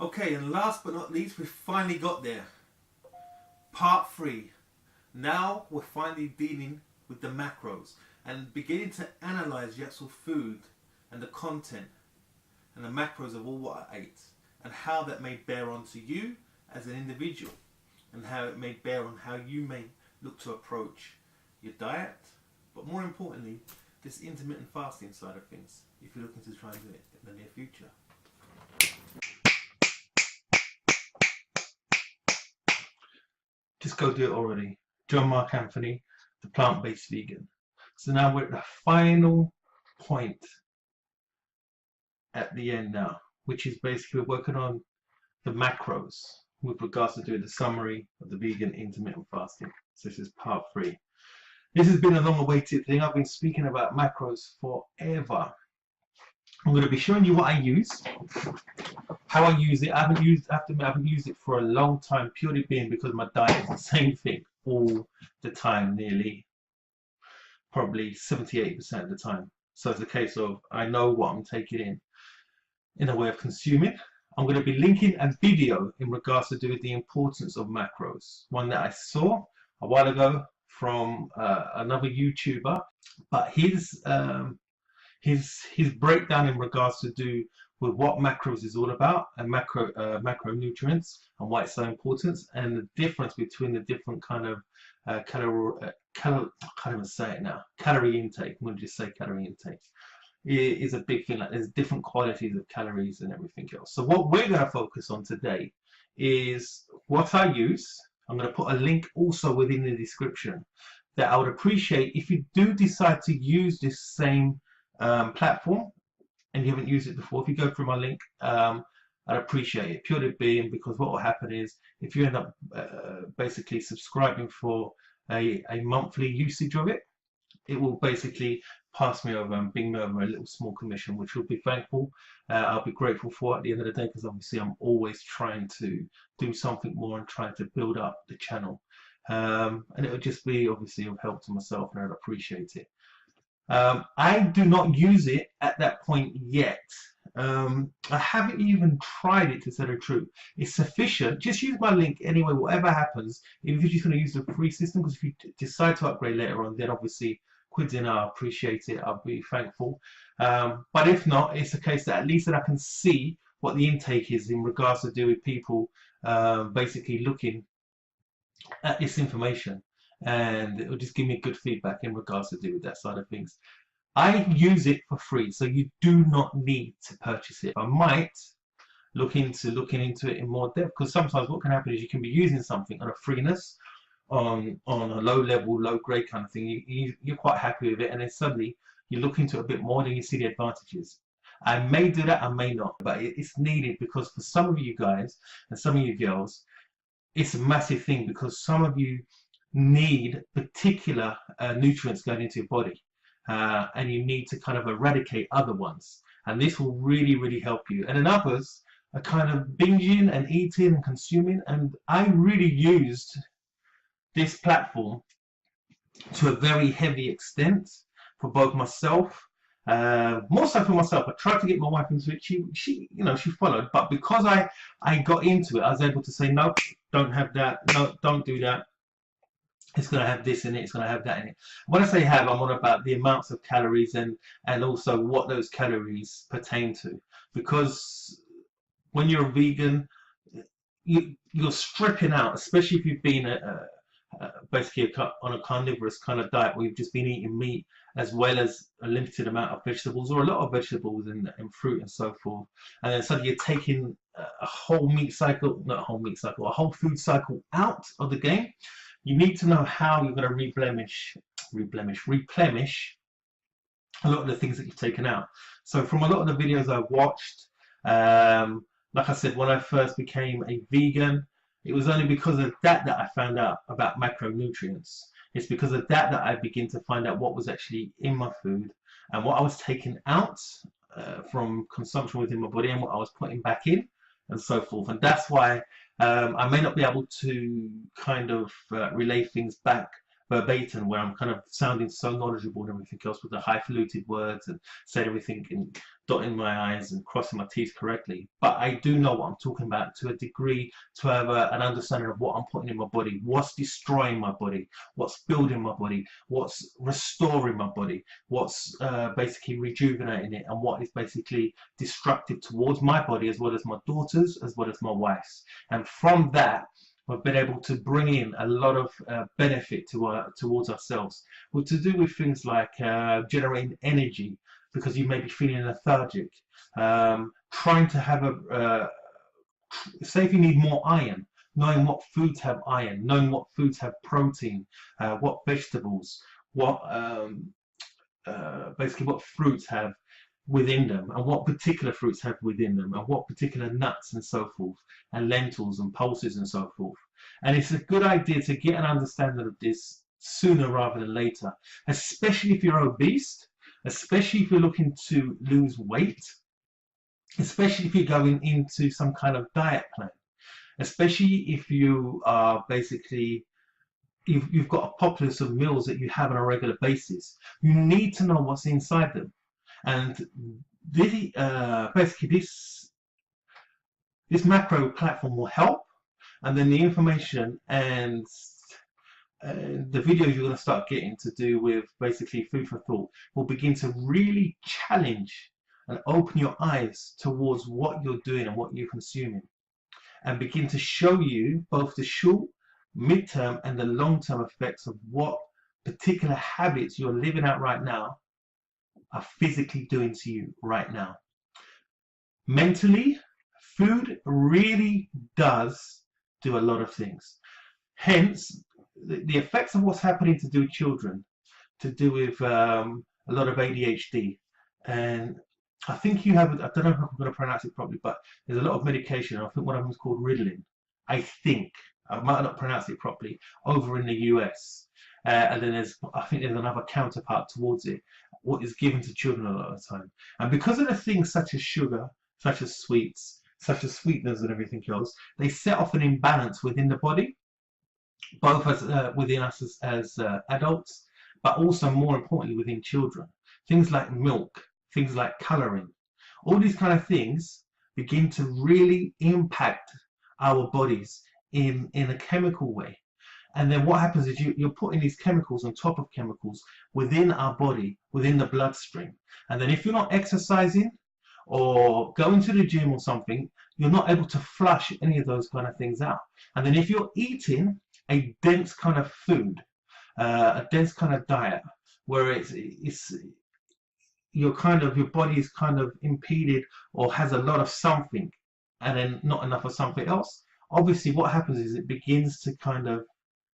Okay, and last but not least, we finally got there. Part 3. Now we're finally dealing with the macros and beginning to analyze the actual food and the content and the macros of all what I ate and how that may bear on to you as an individual and how it may bear on how you may look to approach your diet, but more importantly, this intermittent fasting side of things if you're looking to try and do it in the near future. Just go do it already. John Mark Anthony, the plant-based vegan. So now we're at the final point at the end now, which is basically we're working on the macros with regards to doing the summary of the vegan intermittent fasting. So this is part 3. This has been a long awaited thing. I've been speaking about macros forever. I'm going to be showing you what I use, how I use it. I haven't used it for a long time, purely being because my diet is the same thing all the time, nearly probably 70-80% of the time. So it's a case of I know what I'm taking in a way of consuming. I'm going to be linking a video in regards to do with the importance of macros, one that I saw a while ago from another YouTuber, but his breakdown in regards to do with what macros is all about and macronutrients and why it's so important and the difference between the different kind of calorie intake. I'm going to just say calorie intake is a big thing. Like there's different qualities of calories and everything else. So what we're going to focus on today is what I use. I'm going to put a link also within the description that I would appreciate if you do decide to use this same platform and you haven't used it before. If you go through my link, I'd appreciate it, purely being because what will happen is if you end up basically subscribing for a monthly usage of it, it will basically pass me over and bring me over a little small commission, which will be thankful. I'll be grateful for at the end of the day, because obviously I'm always trying to do something more and trying to build up the channel, and it would just be obviously of help to myself, and I'd appreciate it. I do not use it at that point yet. I haven't even tried it, to tell the truth. It's sufficient. Just use my link anyway, whatever happens. If you're just going to use the free system, because if you decide to upgrade later on, then obviously quids in, I appreciate it. I'll be thankful. But if not, it's a case that at least that I can see what the intake is in regards to do with people basically looking at this information, and it will just give me good feedback in regards to do with that side of things. I use it for free, so you do not need to purchase it. I might look into looking into it in more depth, because sometimes what can happen is you can be using something on a freeness, on a low level, low grade kind of thing. You're quite happy with it, and then suddenly you look into it a bit more, then you see the advantages. I may do that, I may not, but it's needed, because for some of you guys and some of you girls, it's a massive thing, because some of you need particular nutrients going into your body, and you need to kind of eradicate other ones, and this will really help you. And then others are kind of binging and eating and consuming, and I really used this platform to a very heavy extent for both myself, more so for myself. I tried to get my wife into it. She followed, but because I got into it, I was able to say, no, don't have that, no, don't do that. It's going to have this in it, it's going to have that in it. When I say have, I'm on about the amounts of calories and also what those calories pertain to. Because when you're a vegan, you're stripping out, especially if you've been basically on a carnivorous kind of diet where you've just been eating meat as well as a limited amount of vegetables, or a lot of vegetables and fruit and so forth, and then suddenly you're taking a whole food cycle out of the game. You need to know how you're going to replenish a lot of the things that you've taken out. So from a lot of the videos I've watched, like I said, when I first became a vegan, it was only because of that I found out about macronutrients. It's because of that I begin to find out what was actually in my food and what I was taking out from consumption within my body and what I was putting back in and so forth. And that's why I may not be able to kind of relay things back verbatim, where I'm kind of sounding so knowledgeable and everything else with the highfalutin words and saying everything and dotting my I's and crossing my T's correctly. But I do know what I'm talking about to a degree, to have an understanding of what I'm putting in my body, what's destroying my body, what's building my body, what's restoring my body, what's basically rejuvenating it, and what is basically destructive towards my body as well as my daughter's, as well as my wife's. And from that, we've been able to bring in a lot of benefit towards ourselves, well, to do with things like generating energy because you may be feeling lethargic, trying to have say if you need more iron, knowing what foods have iron, knowing what foods have protein, what vegetables, what basically what fruits have within them, and what particular fruits have within them, and what particular nuts and so forth, and lentils and pulses and so forth. And it's a good idea to get an understanding of this sooner rather than later, especially if you're obese, especially if you're looking to lose weight, especially if you're going into some kind of diet plan, especially if you are basically you've got a populace of meals that you have on a regular basis. You need to know what's inside them. And basically this macro platform will help, and then the information and the videos you're going to start getting to do with basically food for thought will begin to really challenge and open your eyes towards what you're doing and what you're consuming, and begin to show you both the short, mid-term and the long-term effects of what particular habits you're living out right now are physically doing to you right now. Mentally, food really does do a lot of things. Hence, the effects of what's happening to do with children, to do with a lot of ADHD. And I think you have, I don't know if I'm going to pronounce it properly, but there's a lot of medication. I think one of them is called Ritalin. I think, I might not pronounce it properly, over in the US. And then I think there's another counterpart towards it, what is given to children a lot of the time. And because of the things such as sugar, such as sweets, such as sweeteners and everything else, they set off an imbalance within the body, both as within us as adults, but also more importantly within children. Things like milk, things like colouring, all these kind of things begin to really impact our bodies in a chemical way. And then what happens is you're putting these chemicals on top of chemicals within our body, within the bloodstream. And then if you're not exercising or going to the gym or something, you're not able to flush any of those kind of things out. And then if you're eating a dense kind of food, a dense kind of diet, where it's your body is kind of impeded or has a lot of something and then not enough of something else, obviously what happens is it begins to kind of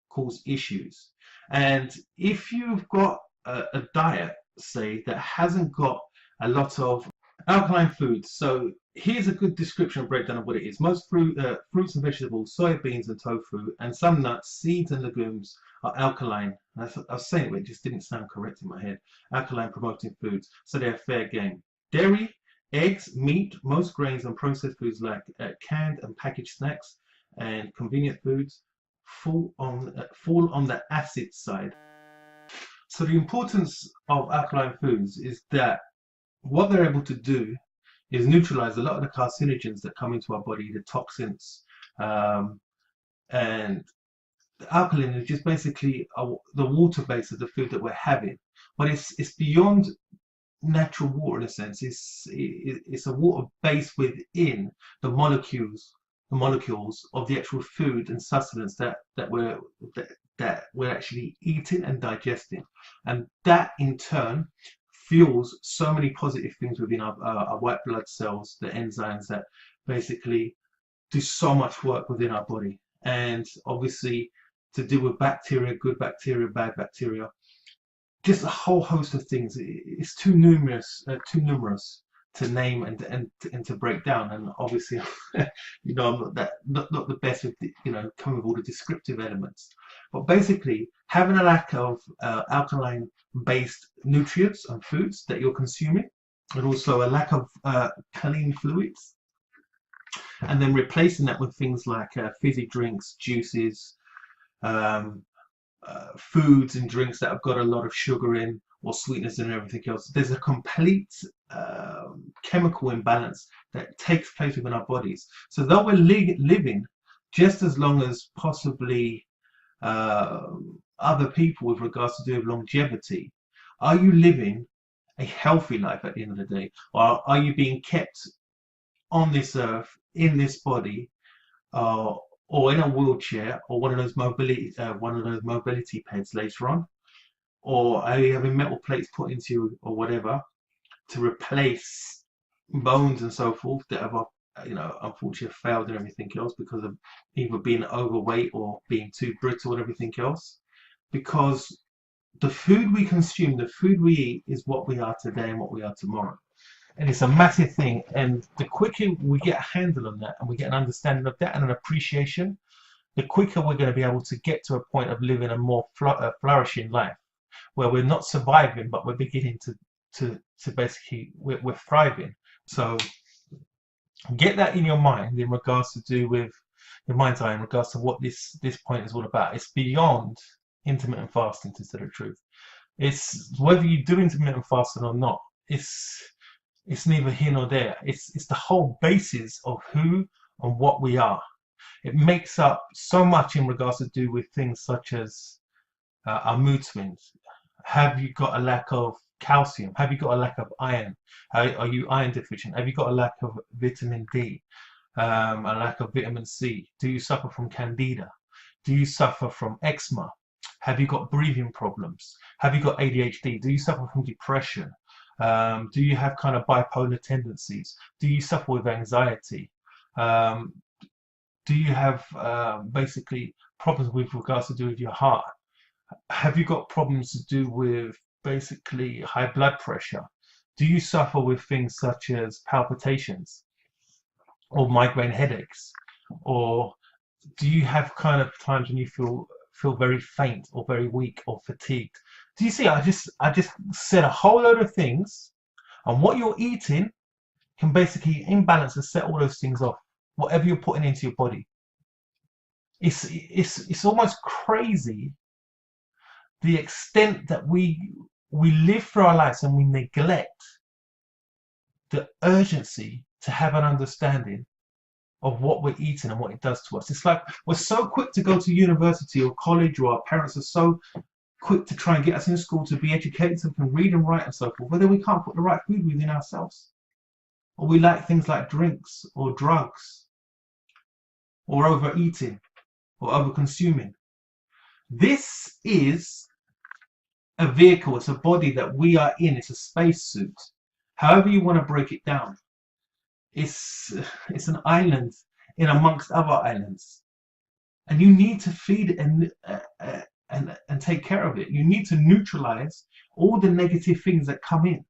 cause issues. And if you've got a diet, say, that hasn't got a lot of alkaline foods, so here's a good description and breakdown of what it is. Most fruits and vegetables, soybeans and tofu, and some nuts, seeds and legumes are alkaline. I was saying it just didn't sound correct in my head. Alkaline promoting foods, so they're fair game. Dairy, eggs, meat, most grains and processed foods like canned and packaged snacks and convenient foods fall on the acid side. So the importance of alkaline foods is that what they're able to do is neutralize a lot of the carcinogens that come into our body, the toxins, and the alkaline is just basically the water base of the food that we're having. But it's beyond natural water in a sense. It's a water base within the molecules of the actual food and sustenance that we're actually eating and digesting, and that in turn fuels so many positive things within our white blood cells, the enzymes that basically do so much work within our body. And obviously to do with bacteria, good bacteria, bad bacteria, just a whole host of things. It's too numerous to name and to break down. And obviously you know, I'm not the best with coming with all the descriptive elements, but basically having a lack of alkaline based nutrients and foods that you're consuming, and also a lack of clean fluids, and then replacing that with things like fizzy drinks, juices, foods and drinks that have got a lot of sugar in or sweetness and everything else. There's a complete chemical imbalance that takes place within our bodies. So though we're living just as long as possibly other people with regards to do with longevity, are you living a healthy life at the end of the day, or are you being kept on this earth in this body, or in a wheelchair, or one of those mobility pads later on, or are you having metal plates put into you or whatever to replace bones and so forth that have unfortunately failed and everything else because of either being overweight or being too brittle and everything else? Because the food we consume, the food we eat, is what we are today and what we are tomorrow. And it's a massive thing. And the quicker we get a handle on that and we get an understanding of that and an appreciation, the quicker we're going to be able to get to a point of living a more flourishing life, where we're not surviving, but we're beginning to basically, we're thriving. So get that in your mind in regards to do with your mind's eye, in regards to what this point is all about. It's beyond intermittent fasting, to tell the truth. It's whether you do intermittent fasting or not. It's neither here nor there. It's the whole basis of who and what we are. It makes up so much in regards to do with things such as our mood swings. Have you got a lack of calcium? Have you got a lack of iron? Are you iron deficient? Have you got a lack of vitamin D? A lack of vitamin C? Do you suffer from candida? Do you suffer from eczema? Have you got breathing problems? Have you got ADHD? Do you suffer from depression? Do you have kind of bipolar tendencies? Do you suffer with anxiety? Do you have basically problems with regards to do with your heart? Have you got problems to do with basically high blood pressure? Do you suffer with things such as palpitations or migraine headaches? Or do you have kind of times when you feel very faint or very weak or fatigued? Do you see? I just said a whole load of things, and what you're eating can basically imbalance and set all those things off. Whatever you're putting into your body, it's almost crazy the extent that we live through our lives and we neglect the urgency to have an understanding of what we're eating and what it does to us. It's like we're so quick to go to university or college, or our parents are so quick to try and get us in school to be educated so we can read and write and so forth, but then we can't put the right food within ourselves. Or we like things like drinks or drugs or overeating or over-consuming. This is a vehicle, it's a body that we are in, it's a spacesuit. However you want to break it down. It's an island in amongst other islands. And you need to feed it and take care of it. You need to neutralize all the negative things that come in.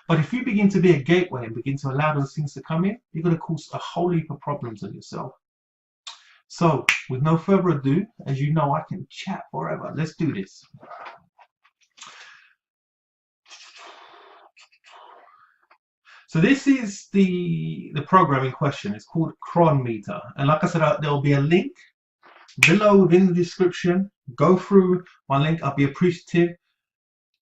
But if you begin to be a gateway and begin to allow those things to come in, you're going to cause a whole heap of problems on yourself. So, with no further ado, as you know, I can chat forever. Let's do this. So this is the program in question. It's called Cron Meter. And like I said, there will be a link below within the description. Go through my link. I'll be appreciative.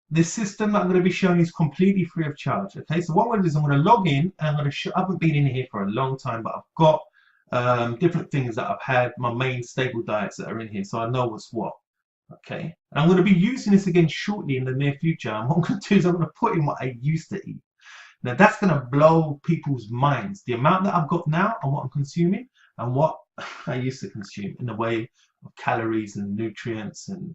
This system that I'm going to be showing is completely free of charge. Okay, so what I'm going to do is I'm going to log in and I'm going to show. I haven't been in here for a long time, but I've got different things that I've had, my main stable diets that are in here, so I know what's what. Okay, and I'm going to be using this again shortly in the near future. And what I'm going to do is I'm going to put in what I used to eat. Now that's going to blow people's minds. The amount that I've got now and what I'm consuming and what I used to consume in the way of calories and nutrients and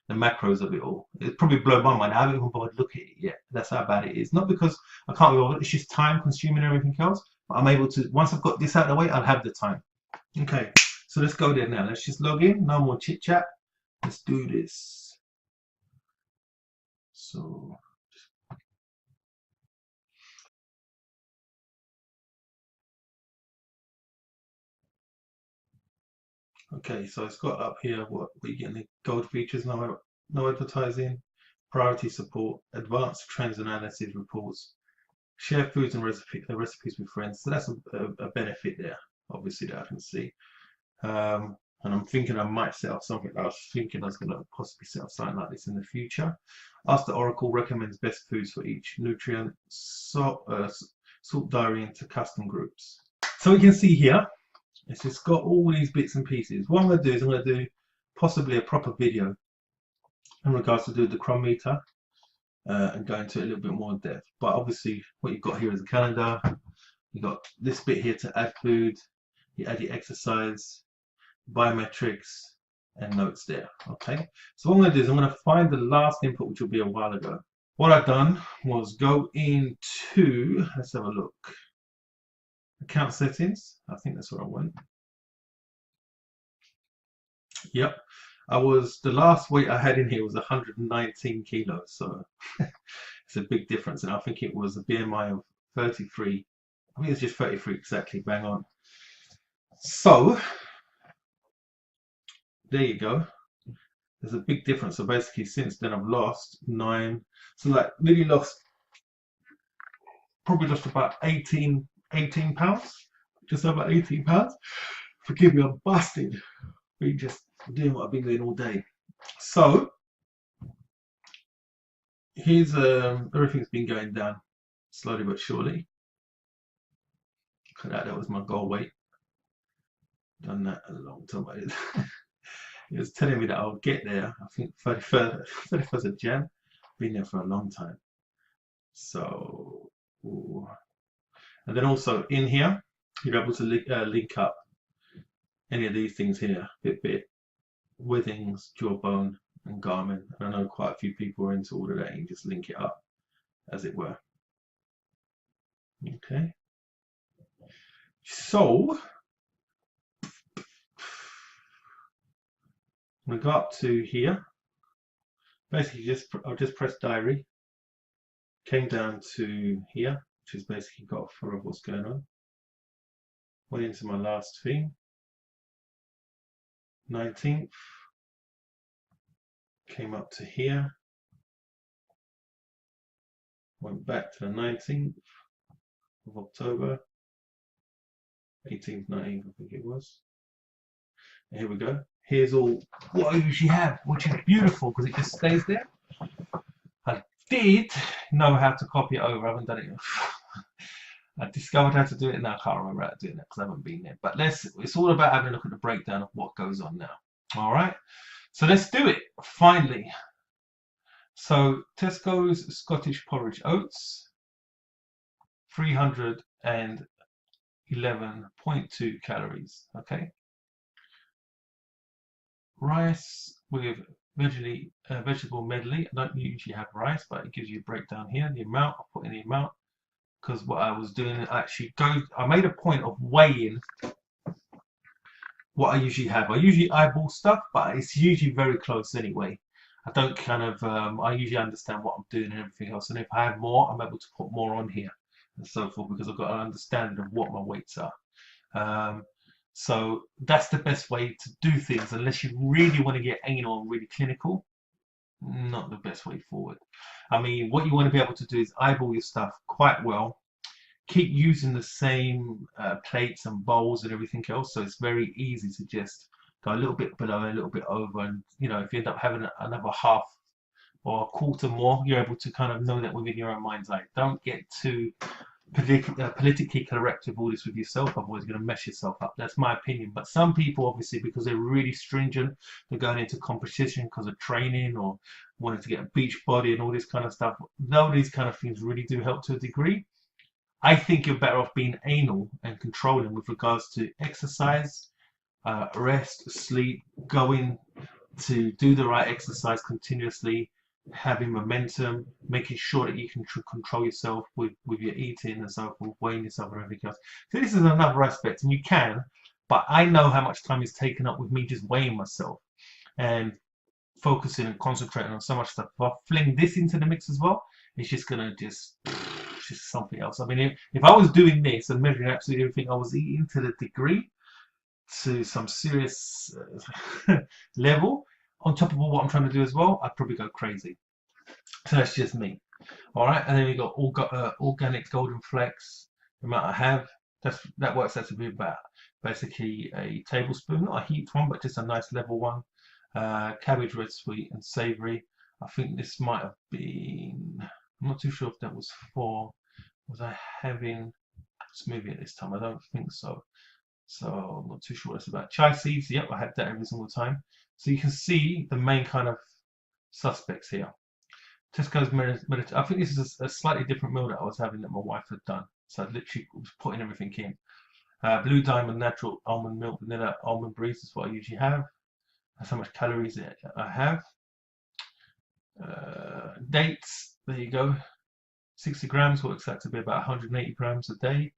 the macros of it all. It probably blow my mind. I haven't even bothered to look at it yet. That's how bad it is. Not because I can't be bothered. It's just time consuming and everything else. But I'm able to, once I've got this out of the way, I'll have the time. Okay, so let's go there now. Let's just log in. No more chit chat. Let's do this. So. Okay, so it's got up here what we get in the gold features, no advertising, priority support, advanced trends analysis reports, share foods and recipes with friends. So that's a benefit there, obviously, that I can see. and I'm thinking I might set up something. I was thinking I was going to possibly set up something like this in the future. Ask the Oracle recommends best foods for each nutrient. Sort diary into custom groups. So we can see here, it's just got all these bits and pieces. What I'm going to do is I'm going to do possibly a proper video in regards to do the crumb meter and go into it a little bit more in depth. But obviously, what you've got here is a calendar. You've got this bit here to add food. You add your exercise, biometrics, and notes there. Okay. So what I'm going to do is I'm going to find the last input, which will be a while ago. What I've done was go into, let's have a look, account settings. I think that's where I went. Yep. The last weight I had in here was 119 kilos, so it's a big difference. And I think it was a BMI of 33. I think it's just 33 exactly, bang on. So there you go. There's a big difference. So basically, since then I've lost 9. So like really probably lost about 18 pounds, just over 18 pounds. Forgive me, I'm busted. We just doing what I've been doing all day. So here's everything's been going down slowly but surely. Look at that, that was my goal weight. Done that a long time ago. It was telling me that I'll get there. I think 31st of Jan. Been there for a long time. So, ooh. And then also in here, you're able to link up any of these things here, Fitbit, Withings, Jawbone, and Garmin. And I know quite a few people are into all of that. You just link it up, as it were. Okay. So I'm going to go up to here. Basically, I'll just press diary. Came down to here, which is basically got a fur of what's going on. Went into my last thing. 19th. Came up to here. Went back to the 19th of October. 18th, 19th, I think it was. And here we go. Here's all what I usually have, which is beautiful because it just stays there. I did know how to copy it over. I haven't done it. I discovered how to do it, and I can't remember how to do it now because I haven't been there. But it's all about having a look at the breakdown of what goes on now. All right. So let's do it finally. So Tesco's Scottish porridge oats, 311.2 calories. Okay. Rice with vegetable medley. I don't usually have rice, but it gives you a breakdown here. The amount, I'll put in the amount because what I was doing actually I made a point of weighing what I usually have. I usually eyeball stuff, but it's usually very close anyway. I don't kind of, I usually understand what I'm doing and everything else. And if I have more, I'm able to put more on here and so forth because I've got an understanding of what my weights are. So that's the best way to do things, unless you really want to get anal and really clinical. Not the best way forward. I mean, what you want to be able to do is eyeball your stuff quite well. Keep using the same plates and bowls and everything else, so it's very easy to just go a little bit below, a little bit over, and you know, if you end up having another half or a quarter more, you're able to kind of know that within your own mind's eye. Don't get too politically correct with all this with yourself, otherwise you're going to mess yourself up. That's my opinion. But some people, obviously, because they're really stringent, they're going into competition because of training or wanting to get a beach body and all this kind of stuff. Though these kind of things really do help to a degree, I think you're better off being anal and controlling with regards to exercise, rest, sleep, going to do the right exercise continuously, having momentum, making sure that you can control yourself with your eating and so forth, weighing yourself and everything else. So this is another aspect, and you can, but I know how much time is taken up with me just weighing myself and focusing and concentrating on so much stuff. If I fling this into the mix as well, it's just gonna just something else. I mean, if I was doing this and measuring absolutely everything I was eating to the degree, to some serious level, on top of what I'm trying to do as well, I'd probably go crazy. So that's just me. All right, and then we got organic golden flecks, the amount I have, That works out to be about basically a tablespoon, not a heaped one, but just a nice level one. Cabbage, red, sweet, and savoury. I think this might have been. I'm not too sure if that was for. Was I having smoothie at this time? I don't think so. So I'm not too sure what it's about. Chai seeds. Yep, I had that every single time. So you can see the main kind of suspects here. Tesco's Mediterranean. I think this is a slightly different meal that I was having that my wife had done. So I literally was putting everything in. Blue Diamond natural almond milk, vanilla almond breeze is what I usually have. That's how much calories I have. Dates, there you go. 60 grams works out to be about 180 grams a day.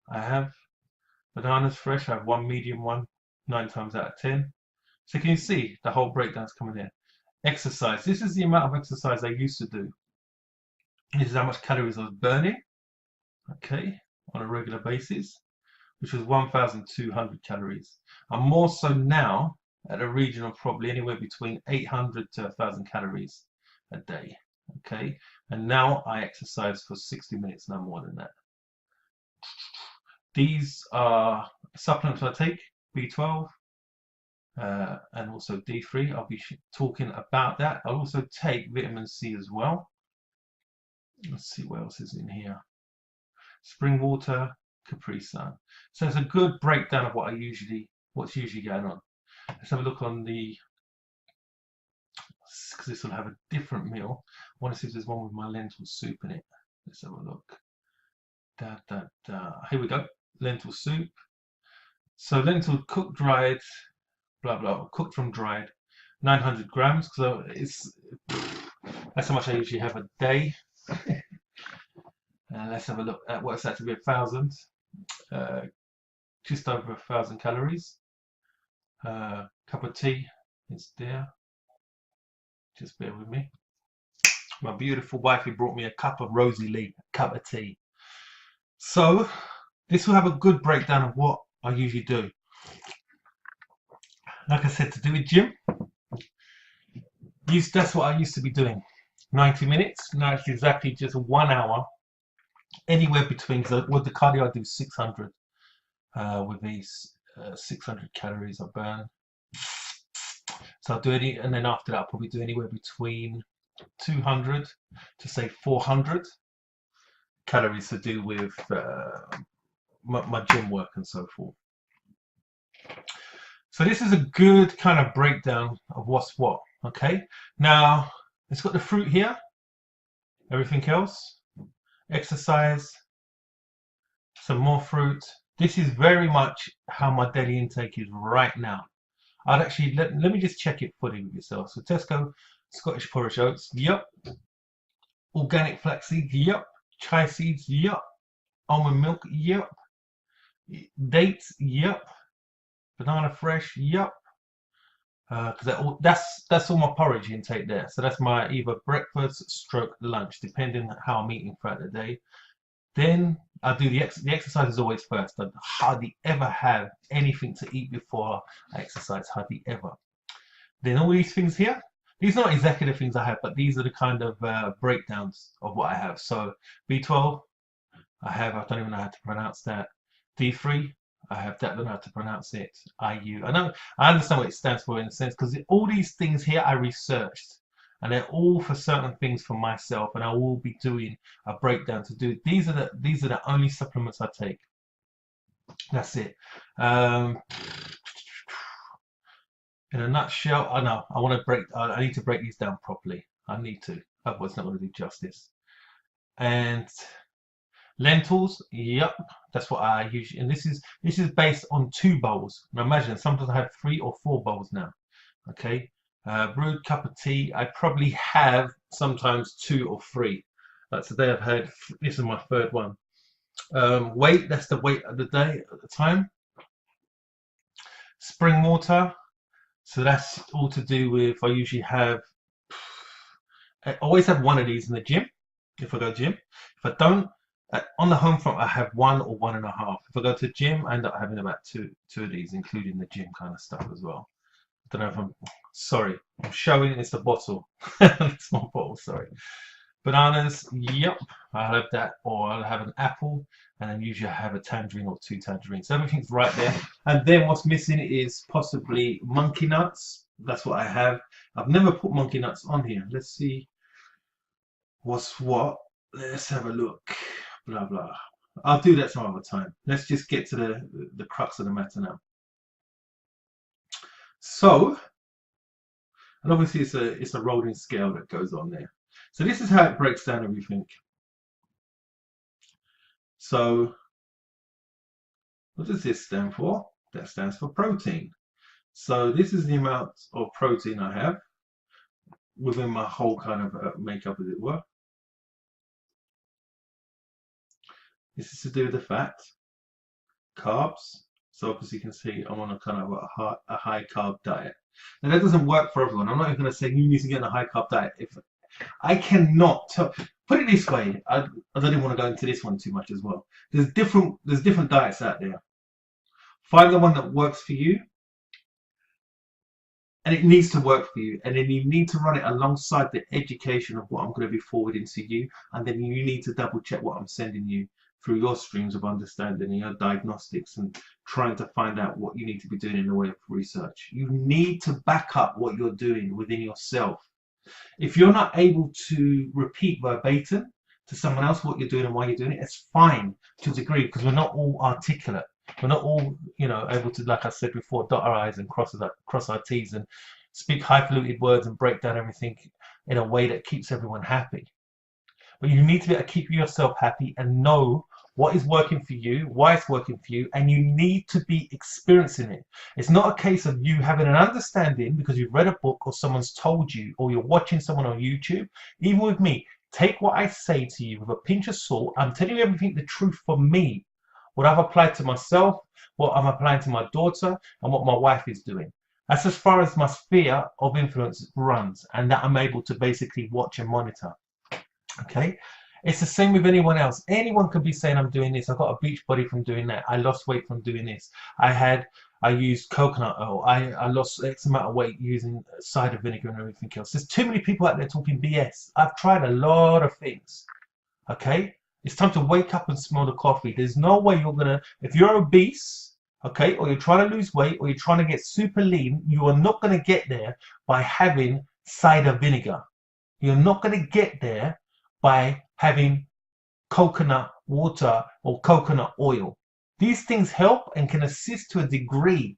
I have. Bananas fresh, I have one medium one, 9 times out of 10. So can you see the whole breakdown's coming in. Exercise. This is the amount of exercise I used to do. This is how much calories I was burning, okay, on a regular basis, which was 1,200 calories. I'm more so now at a region of probably anywhere between 800 to 1,000 calories a day, okay? And now I exercise for 60 minutes, no more than that. These are supplements I take, B12, and also D3. I'll be talking about that. I'll also take vitamin C as well. Let's see what else is in here. Spring water, Capri Sun. So it's a good breakdown of what's usually going on. Let's have a look on the, because this will have a different meal. I want to see if there's one with my lentil soup in it. Let's have a look. Here we go. Lentil soup. So lentil cooked, dried, blah blah, cooked from dried, 900 grams. So that's how much I usually have a day. Let's have a look. That works out to be 1,000, just over 1,000 calories. Cup of tea is there. Just bear with me. My beautiful wifey brought me a cup of Rosie Lee, a cup of tea. So this will have a good breakdown of what I usually do. Like I said, to do with gym, that's what I used to be doing. 90 minutes. Now it's exactly just 1 hour. Anywhere between, because with the cardio I do 600. With these 600 calories I burn. So I'll do it, and then after that I'll probably do anywhere between 200 to say 400 calories to do with my gym work and so forth. So this is a good kind of breakdown of what's what. Okay, now it's got the fruit here, everything else, exercise, some more fruit. This is very much how my daily intake is right now. I'd actually let me just check it fully with yourself. So Tesco Scottish porridge oats, yep. Organic flaxseed, yep. Chai seeds, yep. Almond milk, yep. Dates, yep. Banana fresh, yep. Because that's all my porridge intake there. So that's my either breakfast stroke lunch, depending on how I'm eating throughout the day. Then I do the exercise is always first. I hardly ever have anything to eat before I exercise, hardly ever. Then all these things here, these are not exactly the things I have, but these are the kind of breakdowns of what I have. So B12, I don't even know how to pronounce that. D3, I have that, I don't know how to pronounce it. IU, I understand what it stands for in a sense, because all these things here I researched. And they're all for certain things for myself, and I will be doing a breakdown to do. These are the only supplements I take. That's it. In a nutshell, I know I need to break these down properly. I need to, otherwise it's not going to do justice. And lentils, yep, that's what I usually. And this is based on 2 bowls. Now imagine sometimes I have 3 or 4 bowls now. Okay. Brewed cup of tea, I probably have sometimes 2 or 3. Like today I've had, this is my 3rd one. Weight, that's the weight of the day at the time. Spring water, so that's all to do with, I usually have, I always have 1 of these in the gym, if I go to gym. If I don't, on the home front I have 1 or 1.5. If I go to the gym, I end up having about two of these, including the gym kind of stuff as well. I don't know if I'm showing it's a bottle. It's my bottle, sorry. Bananas, yep, I'll have that, or I'll have an apple. and then usually I have a tangerine or 2 tangerines. So everything's right there. And then what's missing is possibly monkey nuts. That's what I have. I've never put monkey nuts on here. Let's see what's what. Let's have a look. Blah blah. I'll do that some other time. Let's just get to the crux of the matter now. So, and obviously it's a rolling scale that goes on there. So this is how it breaks down everything. So what does this stand for? That stands for protein. So this is the amount of protein I have within my whole kind of makeup, as it were. This is to do with the fat, carbs. So obviously you can see I'm on a kind of a high carb diet. Now that doesn't work for everyone. I'm not even going to say you need to get on a high carb diet. If I cannot tell, put it this way, I don't even want to go into this one too much as well. There's different diets out there. Find the one that works for you, and it needs to work for you, and then you need to run it alongside the education of what I'm going to be forwarding to you, and then you need to double check what I'm sending you through your streams of understanding and your diagnostics and trying to find out what you need to be doing in the way of research. You need to back up what you're doing within yourself. If you're not able to repeat verbatim to someone else what you're doing and why you're doing it, it's fine to a degree, because we're not all articulate. We're not all, able to, like I said before, dot our I's and cross our T's and speak highfalutin words and break down everything in a way that keeps everyone happy. But you need to be able to keep yourself happy and know what is working for you, why it's working for you, and you need to be experiencing it. It's not a case of you having an understanding because you've read a book or someone's told you or you're watching someone on YouTube. Even with me, take what I say to you with a pinch of salt. I'm telling you everything, the truth for me. What I've applied to myself, what I'm applying to my daughter, and what my wife is doing. That's as far as my sphere of influence runs, and that I'm able to basically watch and monitor. Okay? It's the same with anyone else. Anyone could be saying, I'm doing this. I got a beach body from doing that. I lost weight from doing this. I used coconut oil. I lost X amount of weight using cider vinegar and everything else. There's too many people out there talking BS. I've tried a lot of things. Okay? It's time to wake up and smell the coffee. There's no way you're going to, if you're obese, okay, or you're trying to lose weight, or you're trying to get super lean, you are not going to get there by having cider vinegar. You're not going to get there by having coconut water or coconut oil. These things help and can assist to a degree,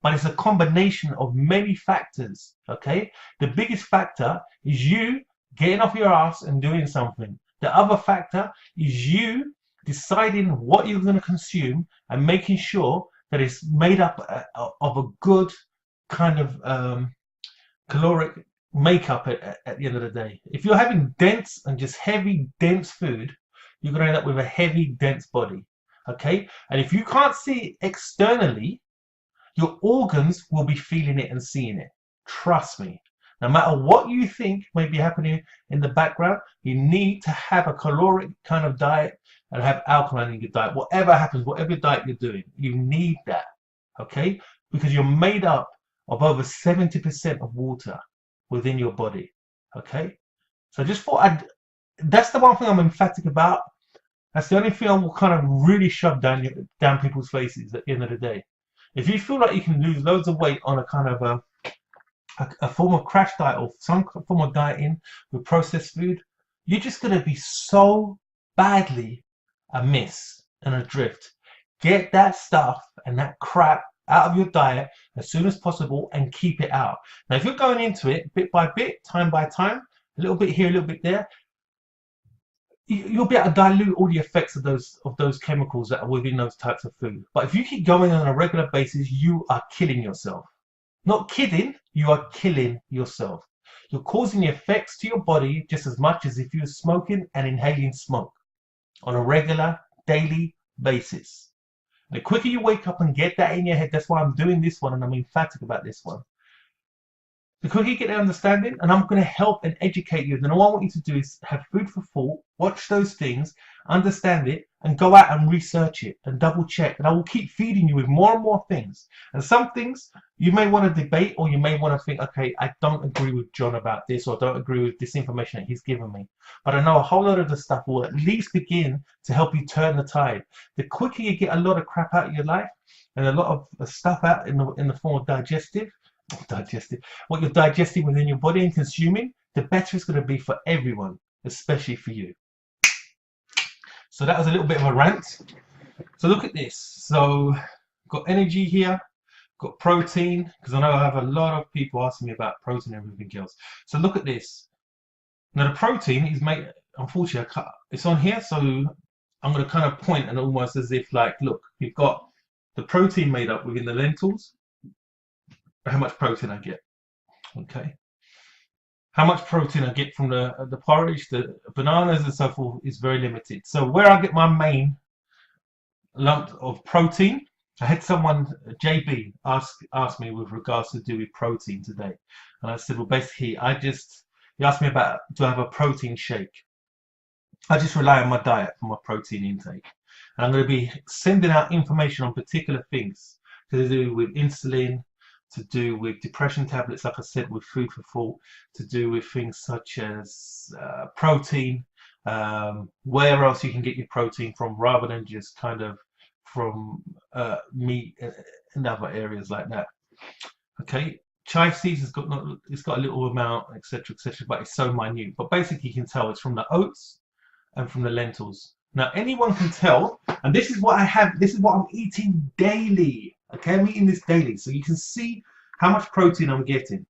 but it's a combination of many factors, okay? The biggest factor is you getting off your ass and doing something. The other factor is you deciding what you're going to consume and making sure that it's made up of a good kind of caloric makeup at the end of the day. If you're having dense and just heavy, dense food, you're going to end up with a heavy, dense body. Okay? And if you can't see it externally, your organs will be feeling it and seeing it. Trust me. No matter what you think may be happening in the background, you need to have a caloric kind of diet and have alkaline in your diet. Whatever happens, whatever diet you're doing, you need that. Okay? Because you're made up of over 70% of water within your body. Okay? So just that's the one thing I'm emphatic about. That's the only thing I will kind of really shove down people's faces at the end of the day. If you feel like you can lose loads of weight on a kind of a form of crash diet or some form of dieting with processed food, you're just going to be so badly amiss and adrift. Get that stuff and that crap out of your diet as soon as possible and keep it out. Now, if you're going into it bit by bit, time by time, a little bit here, a little bit there, you'll be able to dilute all the effects of those chemicals that are within those types of food. But if you keep going on a regular basis, you are killing yourself. Not kidding, you are killing yourself. You're causing the effects to your body just as much as if you're smoking and inhaling smoke on a regular, daily basis. The quicker you wake up and get that in your head, that's why I'm doing this one and I'm emphatic about this one. The quicker you get the understanding, and I'm going to help and educate you, then all I want you to do is have food for thought, watch those things, understand it, and go out and research it and double check. And I will keep feeding you with more and more things. And some things You may want to debate, or you may want to think, okay, I don't agree with John about this, or don't agree with this information that he's given me. But I know a whole lot of the stuff will at least begin to help you turn the tide. The quicker you get a lot of crap out of your life and a lot of stuff out in the form of digestive, what you're digesting within your body and consuming, the better it's going to be for everyone, especially for you. So that was a little bit of a rant. So look at this. So got energy here, got protein, because I know I have a lot of people asking me about protein and everything else. So look at this. Now the protein is made, unfortunately, it's on here, so I'm going to kind of point and almost as if like, look, you've got the protein made up within the lentils, how much protein I get, okay? How much protein I get from the porridge, the bananas and so forth is very limited. So where I get my main lump of protein, I had someone, JB, ask me with regards to do with protein today. And I said, well, basically, he asked me about, do I have a protein shake? I just rely on my diet for my protein intake. And I'm going to be sending out information on particular things to do with insulin, to do with depression tablets, like I said, with food for thought, to do with things such as protein, where else you can get your protein from rather than just kind of from meat and other areas like that. Okay, chia seeds has got it's got a little amount, etc., etc., but it's so minute. But basically, you can tell it's from the oats and from the lentils. Now, anyone can tell, and this is what I have. This is what I'm eating daily. Okay, I'm eating this daily, so you can see how much protein I'm getting.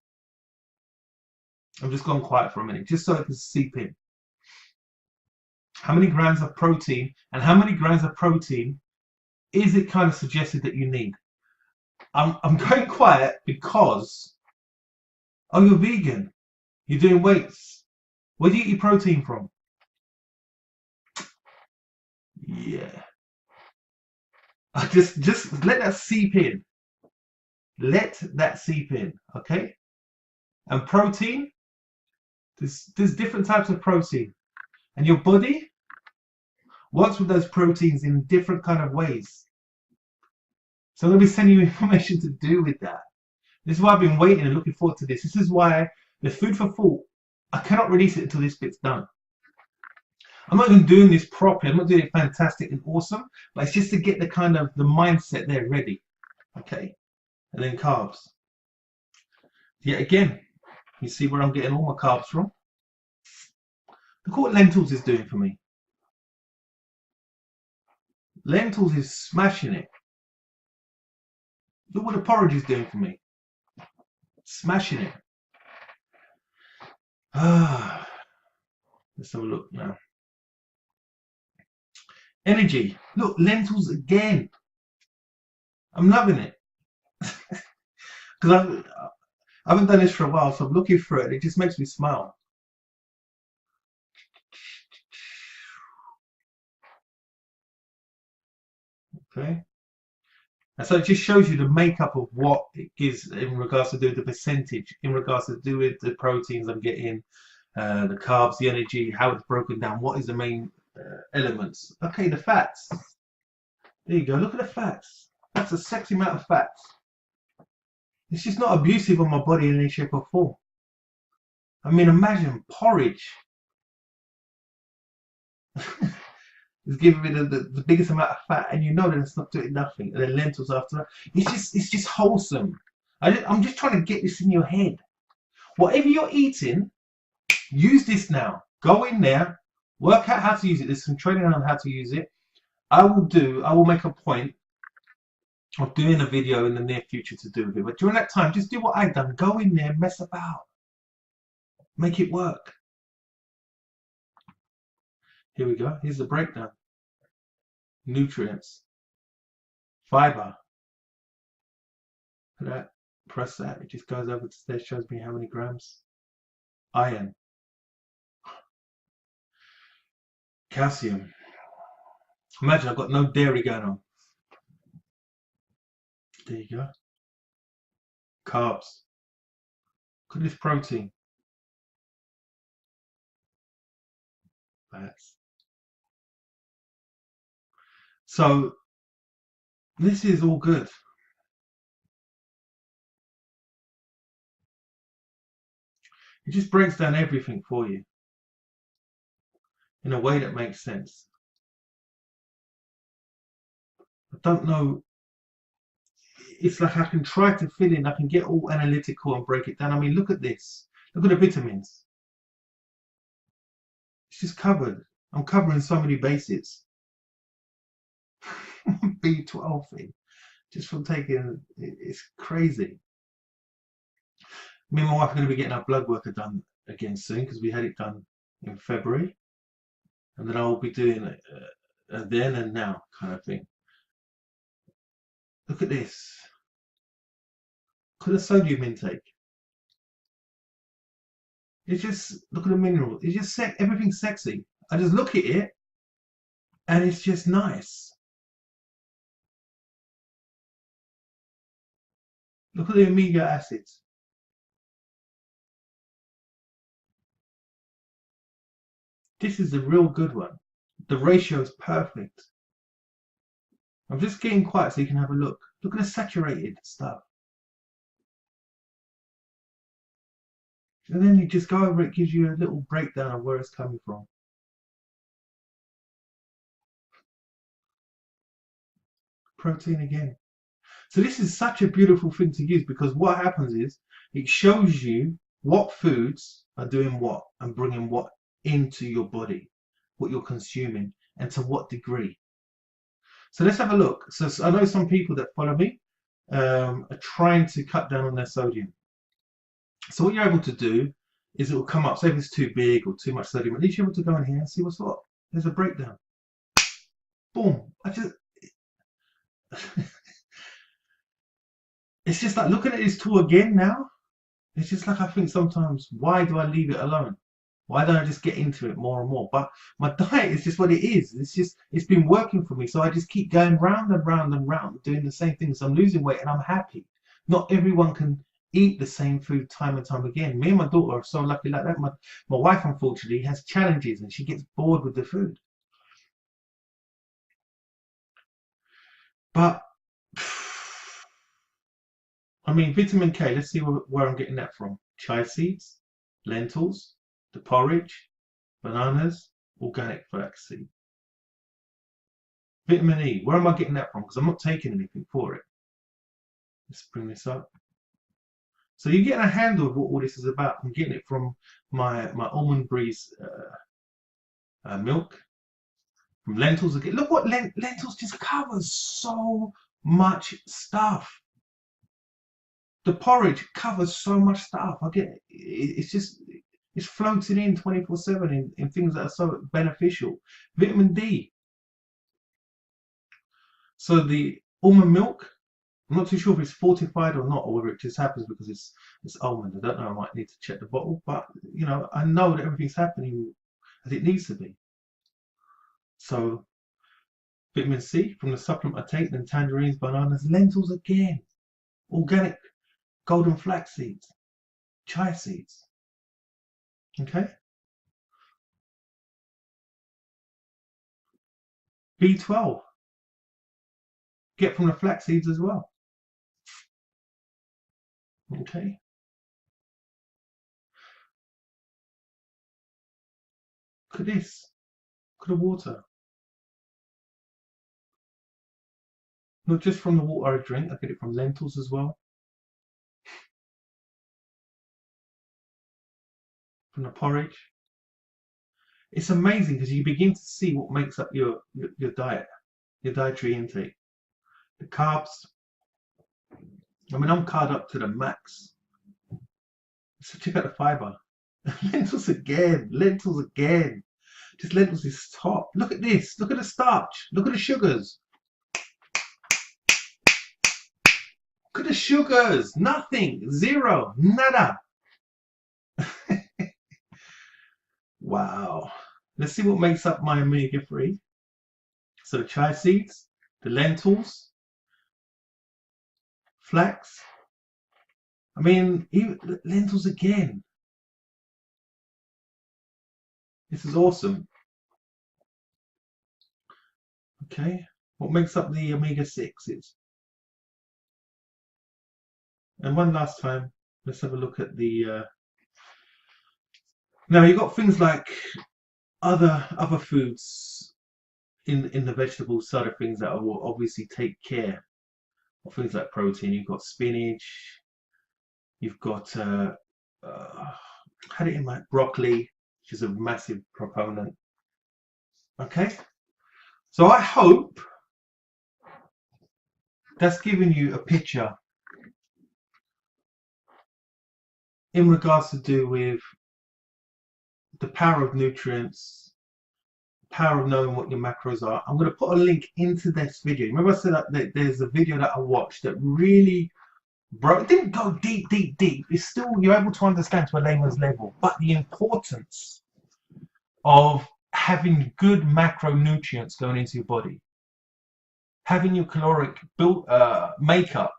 I'm just going quiet for a minute, just so it can seep in. How many grams of protein, and how many grams of protein is it kind of suggested that you need? I'm going quiet because, oh, you're vegan, you're doing weights. Where do you get your protein from? Yeah. Just let that seep in. Let that seep in, okay? And protein, there's different types of protein, and your body works with those proteins in different kind of ways. So I'm going to be sending you information to do with that. This is why I've been waiting and looking forward to this. This is why the food for thought, I cannot release it until this bit's done. I'm not even doing this properly. I'm not doing it fantastic and awesome, but it's just to get the kind of the mindset there ready. Okay, and then carbs. Yet again, you see where I'm getting all my carbs from. Look what lentils is doing for me. Lentils is smashing it. Look what the porridge is doing for me. Smashing it. Ah, let's have a look now. Energy. Look, lentils again. I'm loving it. Because I haven't done this for a while, so I'm looking through it. It just makes me smile. Okay. And so it just shows you the makeup of what it gives in regards to do the percentage, in regards to do with the proteins I'm getting, the carbs, the energy, how it's broken down, what is the main elements. Okay, the fats. There you go. Look at the fats. That's a sexy amount of fats. It's just not abusive on my body in any shape or form. I mean, imagine porridge. It's giving me the biggest amount of fat, and you know that it's not doing nothing. And then lentils after that. It's just wholesome. I'm just trying to get this in your head. Whatever you're eating, use this now. Go in there, work out how to use it. There's some training on how to use it. I will make a point of doing a video in the near future to do with it. But during that time, just do what I've done. Go in there, mess about. Make it work. Here we go. Here's the breakdown. Nutrients. Fiber. Look at that. Press that. It just goes over to there, shows me how many grams. Iron. Calcium. Imagine I've got no dairy going on. There you go. Carbs. Look at this protein. Fats. So this is all good. It just breaks down everything for you in a way that makes sense. I don't know. It's like I can try to fill in, I can get all analytical and break it down. I mean, look at this. Look at the vitamins. It's just covered. I'm covering so many bases. B12 thing, just from taking, it's crazy. Me and my wife are going to be getting our blood work done again soon because we had it done in February. And then I'll be doing it then and now kind of thing. Look at this. Look at the sodium intake. It's just, look at the minerals. It's just everything's sexy. I just look at it and it's just nice. Look at the omega acids. This is a real good one. The ratio is perfect. I'm just getting quiet so you can have a look. Look at the saturated stuff. And then you just go over it, gives you a little breakdown of where it's coming from. Protein again. So this is such a beautiful thing to use because what happens is it shows you what foods are doing what and bringing what into your body, what you're consuming and to what degree. So let's have a look. So I know some people that follow me are trying to cut down on their sodium. So what you're able to do is it will come up, say if it's too big or too much sodium, at least you're able to go in here and see what's what. There's a breakdown. Boom. It's just like looking at this tool again now. It's just like I think sometimes, why do I leave it alone? Why don't I just get into it more and more? But my diet is just what it is. It's been working for me. So I just keep going round and round and round doing the same things. So I'm losing weight and I'm happy. Not everyone can eat the same food time and time again. Me and my daughter are so lucky like that. My wife, unfortunately, has challenges and she gets bored with the food. But I mean, vitamin K, let's see where I'm getting that from. Chia seeds, lentils, the porridge, bananas, organic flaxseed. Vitamin E, where am I getting that from? Because I'm not taking anything for it. Let's bring this up. So you're getting a handle of what all this is about. I'm getting it from my almond breeze milk, from lentils again. Look what lentils just covers so much stuff. The porridge covers so much stuff. I get it. It's floating in 24/7 in things that are so beneficial. Vitamin D. So the almond milk, I'm not too sure if it's fortified or not, or whether it just happens because it's almond. I don't know. I might need to check the bottle, but you know, I know that everything's happening as it needs to be. So vitamin C from the supplement I take, then tangerines, bananas, lentils again, organic golden flax seeds, chia seeds. Okay. B12. Get from the flax seeds as well. Okay. Look at this. Look at the water. Not just from the water I drink, I get it from lentils as well. From the porridge. It's amazing because you begin to see what makes up your diet, your dietary intake. The carbs. I mean, I'm carved up to the max. So check out the fiber. Lentils again. Lentils again. Just lentils is top. Look at this. Look at the starch. Look at the sugars. Look at the sugars. Nothing. Zero. Nada. Wow. Let's see what makes up my omega-3. So the chia seeds, the lentils, flax. I mean, even lentils again. This is awesome. Okay. What makes up the omega-6s? And one last time, let's have a look at the Now you've got things like other foods in the vegetable side of things that will obviously take care of things like protein. You've got spinach, you've got had it in my broccoli, which is a massive proponent. Okay, so I hope that's given you a picture in regards to do with the power of nutrients, power of knowing what your macros are. I'm going to put a link into this video. Remember I said that there's a video that I watched that really broke, it didn't go deep. It's still, you're able to understand to a layman's level, but the importance of having good macronutrients going into your body, having your caloric makeup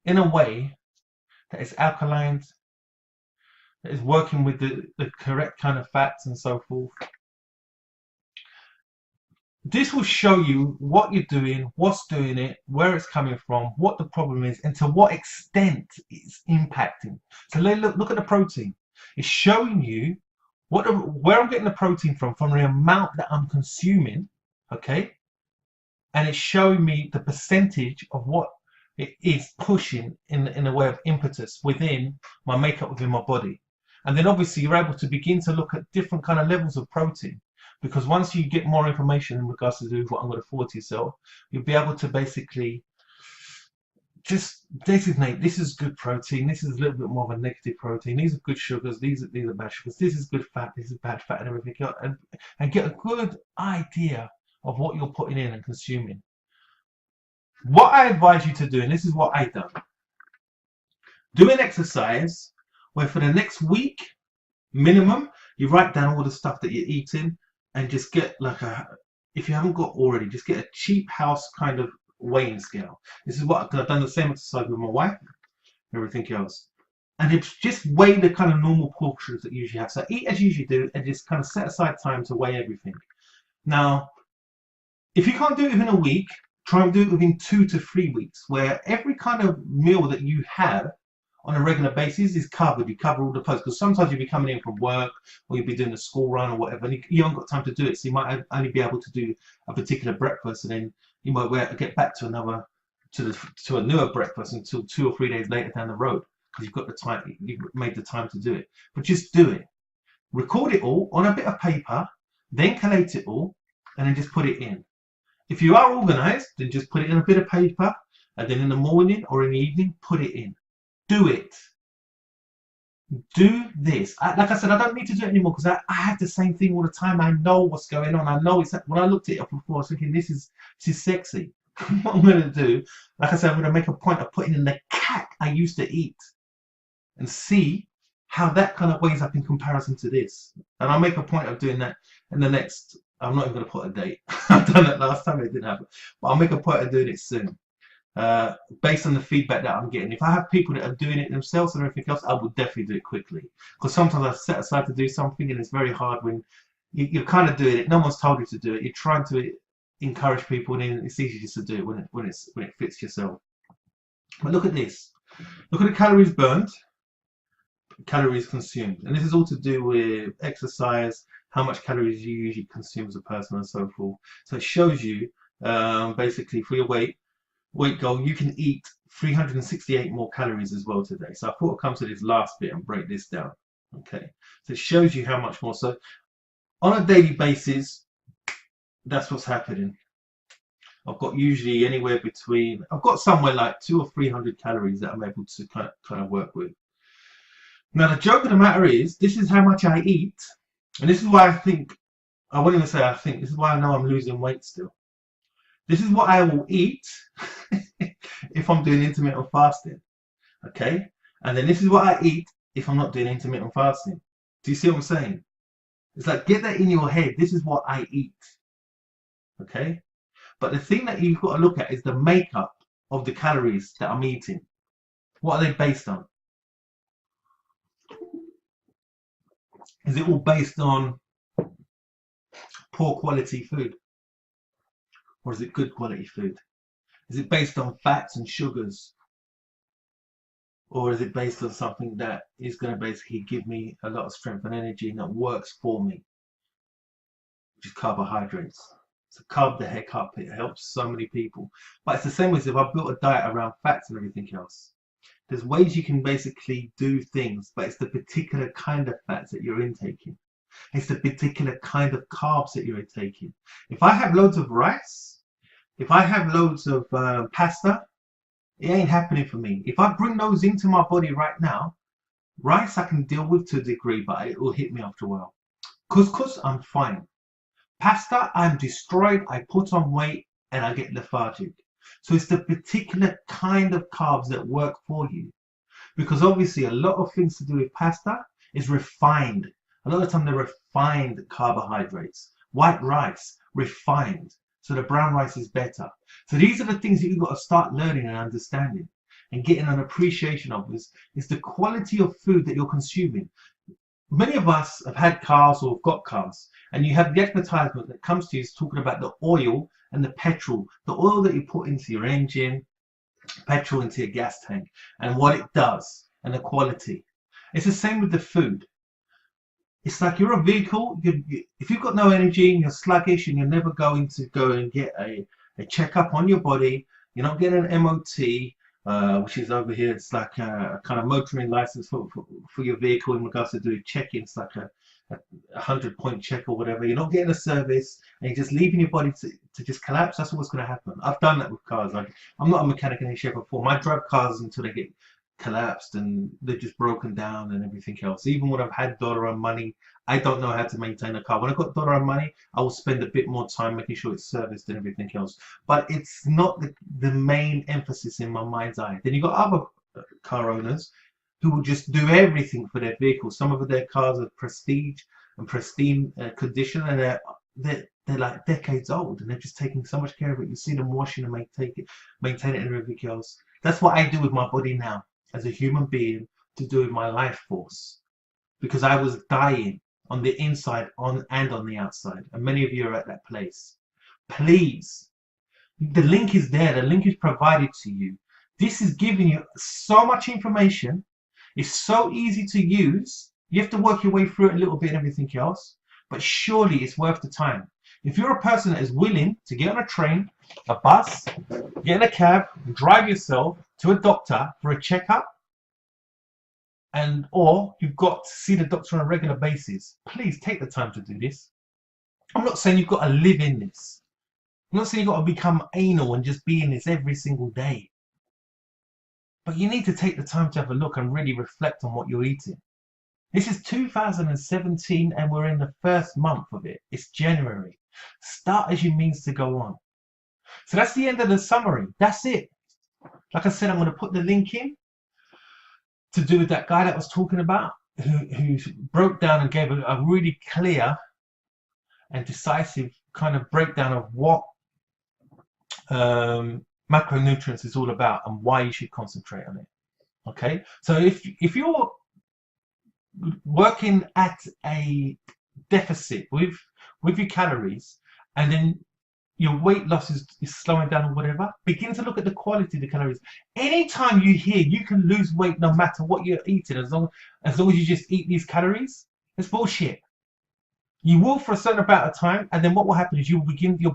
in a way that is alkaline, that is working with the correct kind of fats and so forth. This will show you what you're doing, what's doing it, where it's coming from, what the problem is, and to what extent it's impacting. So look at the protein. It's showing you where I'm getting the protein from the amount that I'm consuming, okay? And it's showing me the percentage of what it is pushing in the way of impetus within my makeup within my body. And then obviously you're able to begin to look at different kind of levels of protein, because once you get more information in regards to do what I'm going to forward to yourself, you'll be able to basically just designate, this is good protein, this is a little bit more of a negative protein, these are good sugars, these are bad sugars, this is good fat, this is bad fat, and everything else, and get a good idea of what you're putting in and consuming. What I advise you to do, and this is what I've done, do an exercise where for the next week minimum you write down all the stuff that you're eating, and just get like if you haven't got already, just get a cheap house kind of weighing scale. This is what I've done, the same exercise with my wife and everything else, and it's just weigh the kind of normal portions that you usually have. So eat as you usually do, and just kind of set aside time to weigh everything. Now if you can't do it within a week, try and do it within 2 to 3 weeks, where every kind of meal that you have on a regular basis is covered. You cover all the posts, because sometimes you'll be coming in from work, or you'll be doing a school run or whatever, and you haven't got time to do it. So you might only be able to do a particular breakfast, and then you might get back to a newer breakfast until 2 or 3 days later down the road, because you've got the time, you've made the time to do it. But just do it. Record it all on a bit of paper, then collate it all, and then just put it in. If you are organized, then just put it in a bit of paper, and then in the morning or in the evening, put it in. Do it. Do this. Like I said, I don't need to do it anymore, because I have the same thing all the time. I know what's going on. I know it's, when I looked at it up before, I was thinking, this is sexy. What I'm going to do, like I said, I'm going to make a point of putting in the cack I used to eat and see how that kind of weighs up in comparison to this. And I'll make a point of doing that in the next, I'm not even going to put a date. I've done that last time, it didn't happen. But I'll make a point of doing it soon. Based on the feedback that I'm getting. If I have people that are doing it themselves and everything else, I will definitely do it quickly. Because sometimes I set aside to do something, and it's very hard when you're kind of doing it. No one's told you to do it. You're trying to encourage people, and then it's easy just to do it when it fits yourself. But look at this. Look at the calories burned, calories consumed, and this is all to do with exercise, how much calories you usually consume as a person, and so forth. So it shows you basically for your weight goal, you can eat 368 more calories as well today. So I thought I'd come to this last bit and break this down. Okay, so it shows you how much more. So on a daily basis, that's what's happening. I've got usually anywhere between, I've got somewhere like 200 or 300 calories that I'm able to kind of work with. Now the joke of the matter is, this is how much I eat, and this is why I think, I won't even say I think, this is why I know I'm losing weight still. This is what I will eat if I'm doing intermittent fasting, okay? And then this is what I eat if I'm not doing intermittent fasting. Do you see what I'm saying? It's like, get that in your head. This is what I eat, okay? But the thing that you've got to look at is the makeup of the calories that I'm eating. What are they based on? Is it all based on poor quality food? Or is it good quality food? Is it based on fats and sugars? or is it based on something that is going to basically give me a lot of strength and energy and that works for me, which is carbohydrates? So carb the heck up. It helps so many people. But it's the same as if I built a diet around fats and everything else. There's ways you can basically do things, but it's the particular kind of fats that you're intaking. It's the particular kind of carbs that you're taking. If I have loads of rice, if I have loads of pasta, it ain't happening for me. If I bring those into my body right now, rice I can deal with to a degree, but it will hit me after a while. Couscous, I'm fine. Pasta, I'm destroyed, I put on weight, and I get lethargic. So it's the particular kind of carbs that work for you. Because obviously a lot of things to do with pasta is refined. A lot of the time they're refined carbohydrates. White rice, refined. So the brown rice is better. So these are the things that you've got to start learning and understanding and getting an appreciation of is the quality of food that you're consuming. Many of us have had cars or have got cars, and you have the advertisement that comes to you is talking about the oil and the petrol, the oil that you put into your engine, petrol into your gas tank, and what it does and the quality. It's the same with the food. It's like you're a vehicle. If you've got no energy and you're sluggish and you're never going to go and get a checkup on your body, you're not getting an MOT, which is over here. It's like a kind of motoring license for your vehicle in regards to doing check-ins, like a 100-point check or whatever. You're not getting a service and you're just leaving your body to just collapse. That's what's going to happen. I've done that with cars. Like, I'm not a mechanic in any shape or form. I drive cars until they get collapsed and they're just broken down and everything else. Even when I've had dollar money, I don't know how to maintain a car. When I've got dollar money, I will spend a bit more time making sure it's serviced and everything else. But it's not the main emphasis in my mind's eye. Then you've got other car owners who will just do everything for their vehicles. Some of their cars are prestige and pristine condition, and they're like decades old, and they're just taking so much care of it. You see them washing and maintain it and everything else. That's what I do with my body now as a human being, to do with my life force, because I was dying on the inside and on the outside, and many of you are at that place. Please, the link is there. The link is provided to you. This is giving you so much information. It's so easy to use. You have to work your way through it a little bit and everything else, but surely it's worth the time. If you're a person that is willing to get on a train, a bus, get in a cab, and drive yourself to a doctor for a checkup, or you've got to see the doctor on a regular basis, please take the time to do this. I'm not saying you've got to live in this. I'm not saying you've got to become anal and just be in this every single day. But you need to take the time to have a look and really reflect on what you're eating. This is 2017 and we're in the first month of it. It's January. Start as you means to go on. So that's the end of the summary. That's it. Like I said, I'm going to put the link in to do with that guy that I was talking about, who broke down and gave a really clear and decisive kind of breakdown of what macronutrients is all about and why you should concentrate on it. Okay, so if you're working at a deficit with your calories, and then your weight loss is slowing down or whatever, begin to look at the quality of the calories. Anytime you hear you can lose weight no matter what you're eating, as long as you just eat these calories, it's bullshit. You will for a certain amount of time, and then what will happen is your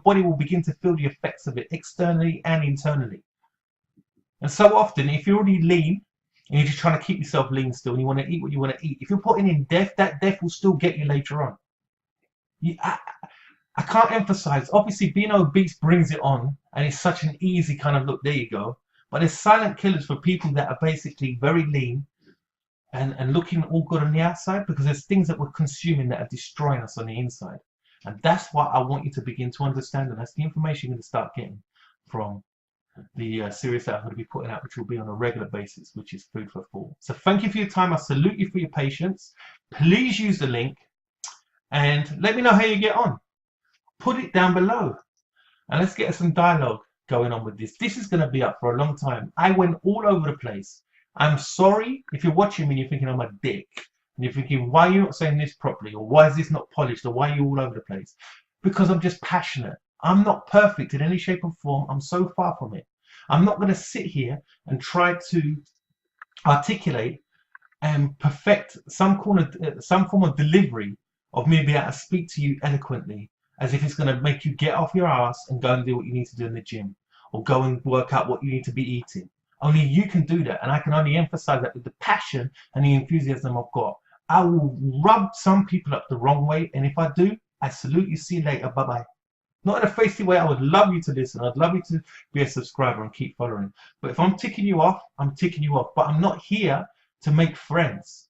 body will begin to feel the effects of it externally and internally. And so often, if you're already lean and you're just trying to keep yourself lean still, and you want to eat what you want to eat, if you're putting in death, that death will still get you later on. I can't emphasize, obviously being obese brings it on, and it's such an easy kind of look, there you go. But there's silent killers for people that are basically very lean and looking all good on the outside, because there's things that we're consuming that are destroying us on the inside. And that's what I want you to begin to understand, and that's the information you're going to start getting from the series that I'm going to be putting out, which will be on a regular basis, which is Food for Thought. So thank you for your time. I salute you for your patience. Please use the link and let me know how you get on. Put it down below and let's get some dialogue going on with this. This is going to be up for a long time. I went all over the place. I'm sorry if you're watching me and you're thinking I'm a dick, and you're thinking, why are you not saying this properly, or why is this not polished, or why are you all over the place? Because I'm just passionate. I'm not perfect in any shape or form. I'm so far from it. I'm not going to sit here and try to articulate and perfect some form of delivery of me being able to speak to you eloquently, as if it's going to make you get off your ass and go and do what you need to do in the gym, or go and work out what you need to be eating. Only you can do that, and I can only emphasize that with the passion and the enthusiasm I've got. I will rub some people up the wrong way, and if I do, I salute you, see you later, bye bye. Not in a feisty way. I would love you to listen. I'd love you to be a subscriber and keep following. But if I'm ticking you off, I'm ticking you off. But I'm not here to make friends.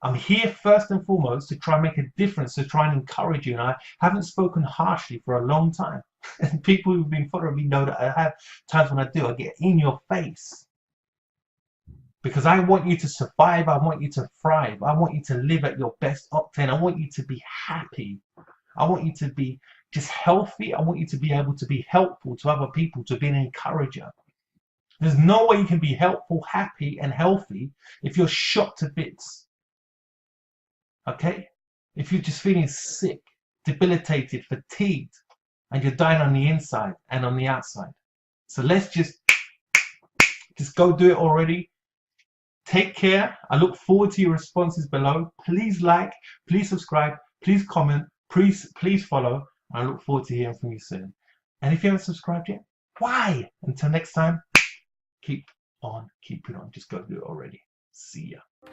I'm here first and foremost to try and make a difference, to try and encourage you. And I haven't spoken harshly for a long time. And people who've been following me know that I have times when I do. I get in your face. Because I want you to survive. I want you to thrive. I want you to live at your best octane. I want you to be happy. I want you to be just healthy. I want you to be able to be helpful to other people, to be an encourager. There's no way you can be helpful, happy, and healthy if you're shot to bits. Okay? If you're just feeling sick, debilitated, fatigued, and you're dying on the inside and on the outside. So let's just go do it already. Take care. I look forward to your responses below. Please like, please subscribe, please comment, please follow. I look forward to hearing from you soon. And if you haven't subscribed yet, why? Until next time, keep on keeping on. Just go do it already. See ya.